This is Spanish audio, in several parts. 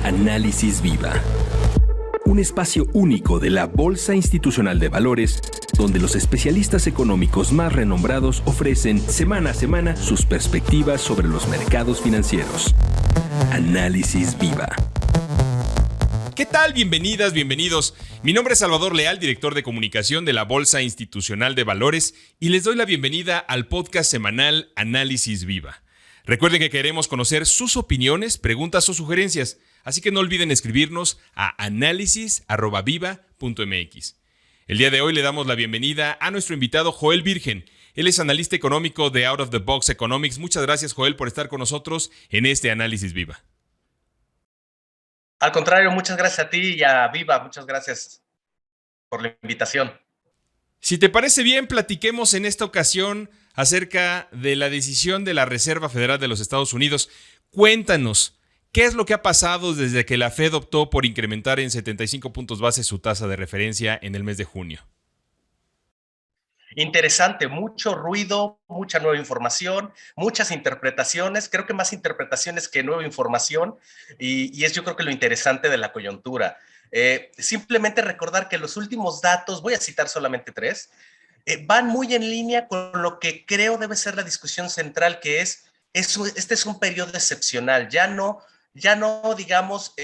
Análisis Viva. Un espacio único de la Bolsa Institucional de Valores, donde los especialistas económicos más renombrados ofrecen semana a semana sus perspectivas sobre los mercados financieros. Análisis Viva. ¿Qué tal? Bienvenidas, bienvenidos. Mi nombre es Salvador Leal, director de comunicación de la Bolsa Institucional de Valores, y les doy la bienvenida al podcast semanal Análisis Viva. Recuerden que queremos conocer sus opiniones, preguntas o sugerencias, así que no olviden escribirnos a análisis@viva.mx. El día de hoy le damos la bienvenida a nuestro invitado Joel Virgen. Él es analista económico de Out of the Box Economics. Muchas gracias, Joel, por estar con nosotros en este Análisis Viva. Al contrario, muchas gracias a ti y a Viva. Muchas gracias por la invitación. Si te parece bien, platiquemos en esta ocasión acerca de la decisión de la Reserva Federal de los Estados Unidos. Cuéntanos, ¿qué es lo que ha pasado desde que la Fed optó por incrementar en 75 puntos base su tasa de referencia en el mes de junio? Interesante, mucho ruido, mucha nueva información, muchas interpretaciones, creo que más interpretaciones que nueva información, y es yo creo que lo interesante de la coyuntura. Simplemente recordar que los últimos datos, voy a citar solamente tres, van muy en línea con lo que creo debe ser la discusión central, que este es un periodo excepcional, ya no digamos,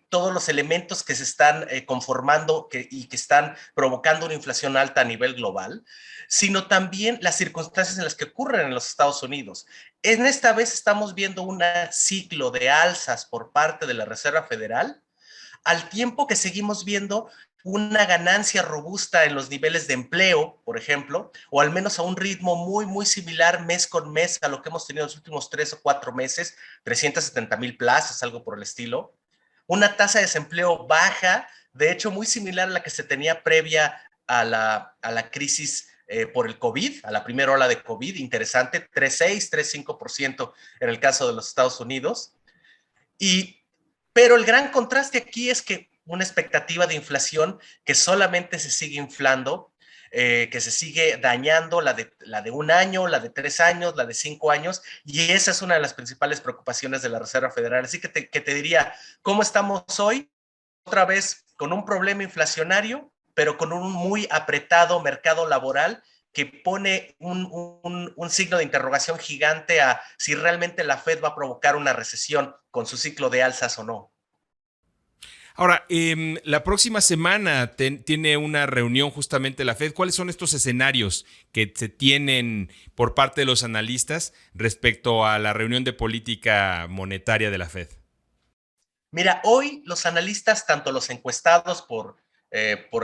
todos los elementos que se están conformando y que están provocando una inflación alta a nivel global, sino también las circunstancias en las que ocurren en los Estados Unidos. En esta vez estamos viendo un ciclo de alzas por parte de la Reserva Federal, al tiempo que seguimos viendo una ganancia robusta en los niveles de empleo, por ejemplo, o al menos a un ritmo muy similar mes con mes a lo que hemos tenido en los últimos 3 o 4 meses, 370,000 plazas, algo por el estilo. Una tasa de desempleo baja, de hecho muy similar a la que se tenía previa a la crisis por el COVID, a la primera ola de COVID, interesante, 3,6, 3,5% en el caso de los Estados Unidos. Pero el gran contraste aquí es que una expectativa de inflación que solamente se sigue inflando, que se sigue dañando, la de un año, la de 3 años, la de 5 años, y esa es una de las principales preocupaciones de la Reserva Federal. Así que te diría, ¿cómo estamos hoy? Otra vez con un problema inflacionario, pero con un muy apretado mercado laboral que pone un signo de interrogación gigante a si realmente la Fed va a provocar una recesión con su ciclo de alzas o no. Ahora, la próxima semana tiene una reunión justamente la Fed. ¿Cuáles son estos escenarios que se tienen por parte de los analistas respecto a la reunión de política monetaria de la Fed? Mira, hoy los analistas, tanto los encuestados por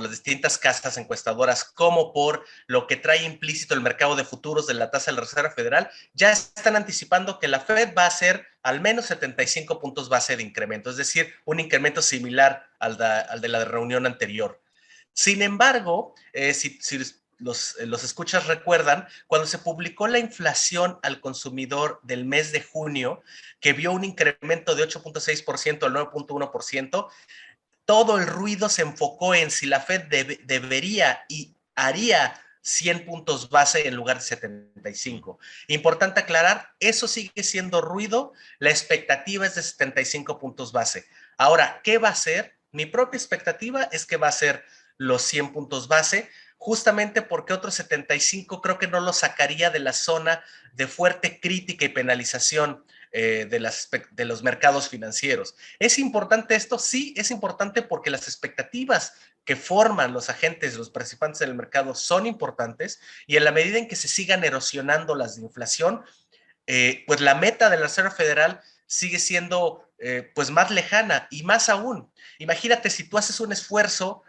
las distintas casas encuestadoras como por lo que trae implícito el mercado de futuros de la tasa de la Reserva Federal, ya están anticipando que la Fed va a hacer al menos 75 puntos base de incremento, es decir, un incremento similar al de la reunión anterior. Sin embargo, si los escuchas recuerdan, cuando se publicó la inflación al consumidor del mes de junio, que vio un incremento de 8,6% al 9,1%, todo el ruido se enfocó en si la Fed debería y haría 100 puntos base en lugar de 75. Importante aclarar, eso sigue siendo ruido, la expectativa es de 75 puntos base. Ahora, ¿qué va a hacer? Mi propia expectativa es que va a ser los 100 puntos base, justamente porque otros 75 creo que no lo sacaría de la zona de fuerte crítica y penalización de los mercados financieros. ¿Es importante esto? Sí, es importante porque las expectativas que forman los agentes, los participantes del mercado son importantes, y en la medida en que se sigan erosionando las de inflación, pues la meta de la Reserva Federal sigue siendo pues más lejana. Y más aún, imagínate si tú haces un esfuerzo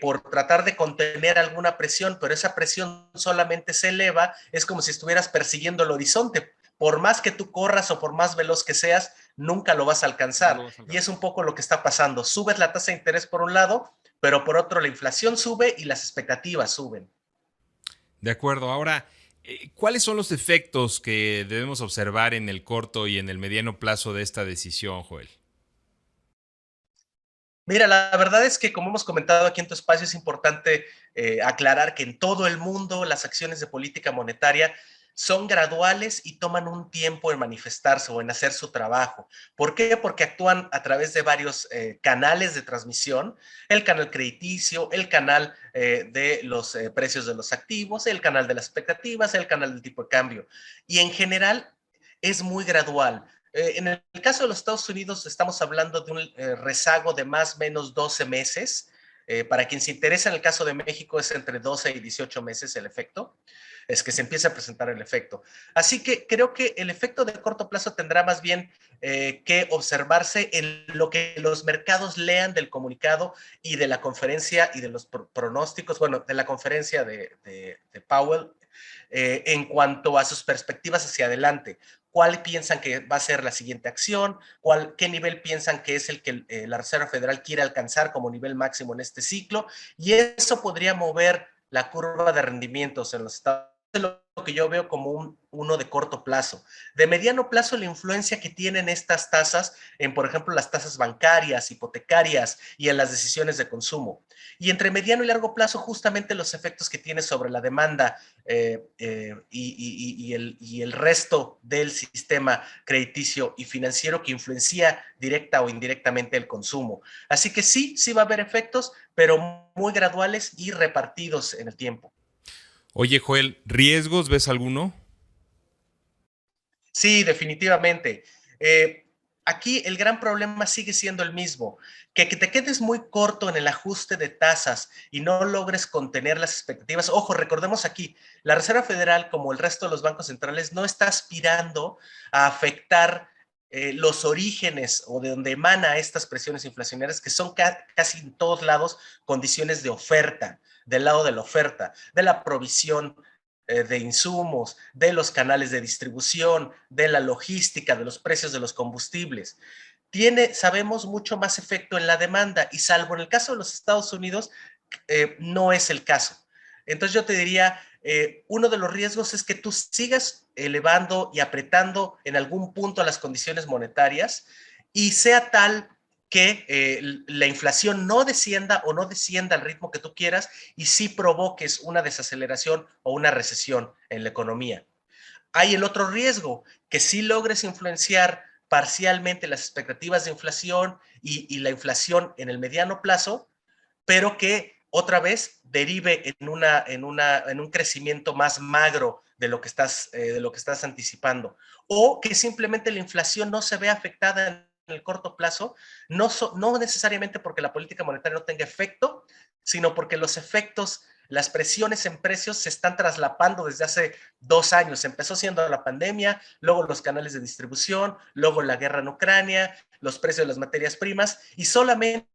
por tratar de contener alguna presión, pero esa presión solamente se eleva, es como si estuvieras persiguiendo el horizonte. Por más que tú corras o por más veloz que seas, nunca lo vas a alcanzar. Y es un poco lo que está pasando. Subes la tasa de interés por un lado, pero por otro la inflación sube y las expectativas suben. De acuerdo. Ahora, ¿cuáles son los efectos que debemos observar en el corto y en el mediano plazo de esta decisión, Joel? Mira, la verdad es que, como hemos comentado aquí en tu espacio, es importante aclarar que en todo el mundo las acciones de política monetaria son graduales y toman un tiempo en manifestarse o en hacer su trabajo. ¿Por qué? Porque actúan a través de varios canales de transmisión, el canal crediticio, el canal de los precios de los activos, el canal de las expectativas, el canal del tipo de cambio. Y en general es muy gradual. En el caso de los Estados Unidos estamos hablando de un rezago de más o menos 12 meses. Para quien se interesa, en el caso de México es entre 12 y 18 meses el efecto. Es que se empieza a presentar el efecto. Así que creo que el efecto de corto plazo tendrá más bien que observarse en lo que los mercados lean del comunicado y de la conferencia y de los pronósticos, bueno, de la conferencia de Powell en cuanto a sus perspectivas hacia adelante. ¿Cuál piensan que va a ser la siguiente acción? ¿Qué nivel piensan que es el que la Reserva Federal quiere alcanzar como nivel máximo en este ciclo? Y eso podría mover la curva de rendimientos en los Estados Unidos, lo que yo veo como uno de corto plazo. De mediano plazo, la influencia que tienen estas tasas en, por ejemplo, las tasas bancarias, hipotecarias y en las decisiones de consumo. Y entre mediano y largo plazo, justamente los efectos que tiene sobre la demanda y el resto del sistema crediticio y financiero que influencia directa o indirectamente el consumo. Así que sí, sí va a haber efectos, pero muy graduales y repartidos en el tiempo. Oye, Joel, ¿riesgos ves alguno? Sí, definitivamente. Aquí el gran problema sigue siendo el mismo, que te quedes muy corto en el ajuste de tasas y no logres contener las expectativas. Ojo, recordemos aquí, la Reserva Federal, como el resto de los bancos centrales, no está aspirando a afectar los orígenes o de donde emana estas presiones inflacionarias, que son casi en todos lados condiciones de oferta, del lado de la oferta, de la provisión de insumos, de los canales de distribución, de la logística, de los precios de los combustibles. Sabemos, mucho más efecto en la demanda y salvo en el caso de los Estados Unidos, no es el caso. Entonces yo te diría, uno de los riesgos es que tú sigas elevando y apretando en algún punto las condiciones monetarias y sea tal que la inflación no descienda o no descienda al ritmo que tú quieras y sí provoques una desaceleración o una recesión en la economía. Hay el otro riesgo, que sí logres influenciar parcialmente las expectativas de inflación y la inflación en el mediano plazo, pero que otra vez derive en un crecimiento más magro de lo que estás anticipando, o que simplemente la inflación no se vea afectada en el corto plazo, no necesariamente porque la política monetaria no tenga efecto, sino porque los efectos, las presiones en precios se están traslapando desde hace 2 años. Empezó siendo la pandemia, luego los canales de distribución, luego la guerra en Ucrania, los precios de las materias primas, y solamente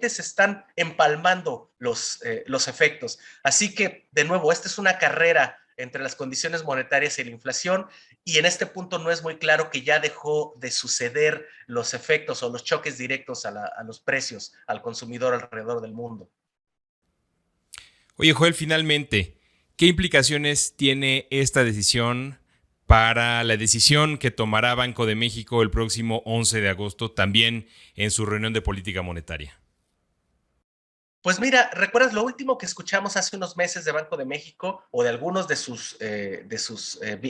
se están empalmando los efectos. Así que, de nuevo, esta es una carrera entre las condiciones monetarias y la inflación, y en este punto no es muy claro que ya dejó de suceder los efectos o los choques directos a los precios al consumidor alrededor del mundo. Oye, Joel, finalmente, ¿qué implicaciones tiene esta decisión para la decisión que tomará Banco de México el próximo 11 de agosto, también en su reunión de política monetaria? Pues mira, ¿recuerdas lo último que escuchamos hace unos meses de Banco de México o de algunos de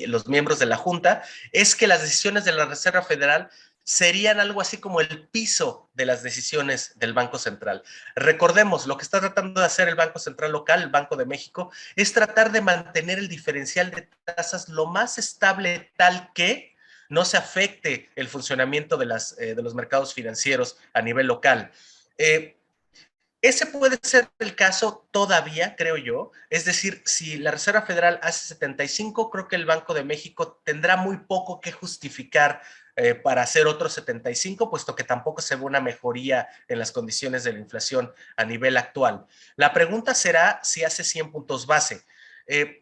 los miembros de la Junta? Es que las decisiones de la Reserva Federal serían algo así como el piso de las decisiones del Banco Central. Recordemos, lo que está tratando de hacer el Banco Central local, el Banco de México, es tratar de mantener el diferencial de tasas lo más estable, tal que no se afecte el funcionamiento de los mercados financieros a nivel local. Ese puede ser el caso todavía, creo yo. Es decir, si la Reserva Federal hace 75, creo que el Banco de México tendrá muy poco que justificar para hacer otros 75, puesto que tampoco se ve una mejoría en las condiciones de la inflación a nivel actual. La pregunta será si hace 100 puntos base.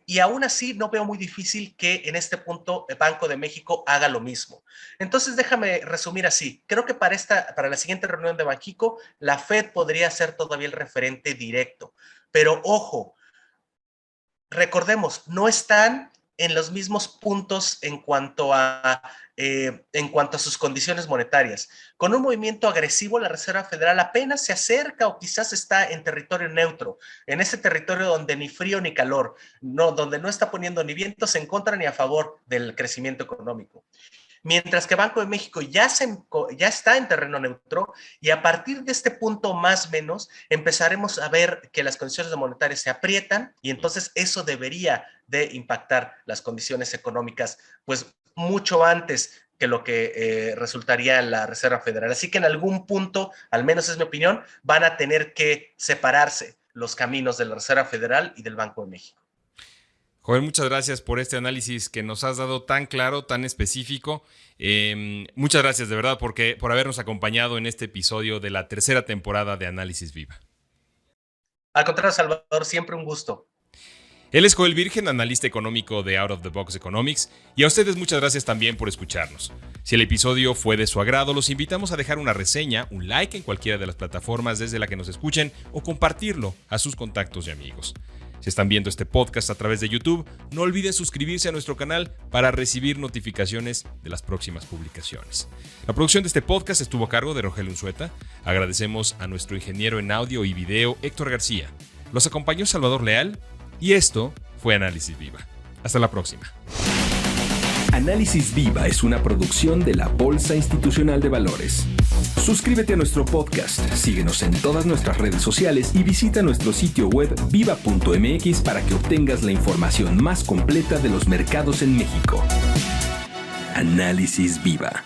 Y aún así no veo muy difícil que en este punto el Banco de México haga lo mismo. Entonces déjame resumir así. Creo que para la siguiente reunión de Banxico, la Fed podría ser todavía el referente directo. Pero ojo, recordemos, no están en los mismos puntos en cuanto a sus condiciones monetarias. Con un movimiento agresivo, la Reserva Federal apenas se acerca o quizás está en territorio neutro, en ese territorio donde ni frío ni calor, donde no está poniendo ni vientos en contra ni a favor del crecimiento económico. Mientras que Banco de México ya está en terreno neutro, y a partir de este punto más o menos empezaremos a ver que las condiciones monetarias se aprietan, y entonces eso debería de impactar las condiciones económicas pues mucho antes que lo que resultaría en la Reserva Federal. Así que en algún punto, al menos es mi opinión, van a tener que separarse los caminos de la Reserva Federal y del Banco de México. Joven, muchas gracias por este análisis que nos has dado tan claro, tan específico. Muchas gracias de verdad por habernos acompañado en este episodio de la tercera temporada de Análisis Viva. Al contrario, Salvador, siempre un gusto. Él es Joel Virgen, analista económico de Out of the Box Economics, y a ustedes muchas gracias también por escucharnos. Si el episodio fue de su agrado, los invitamos a dejar una reseña, un like en cualquiera de las plataformas desde la que nos escuchen o compartirlo a sus contactos y amigos. Si están viendo este podcast a través de YouTube, no olviden suscribirse a nuestro canal para recibir notificaciones de las próximas publicaciones. La producción de este podcast estuvo a cargo de Rogelio Unzueta. Agradecemos a nuestro ingeniero en audio y video, Héctor García. Los acompañó Salvador Leal y esto fue Análisis Viva. Hasta la próxima. Análisis Viva es una producción de la Bolsa Institucional de Valores. Suscríbete a nuestro podcast, síguenos en todas nuestras redes sociales y visita nuestro sitio web viva.mx para que obtengas la información más completa de los mercados en México. Análisis Viva.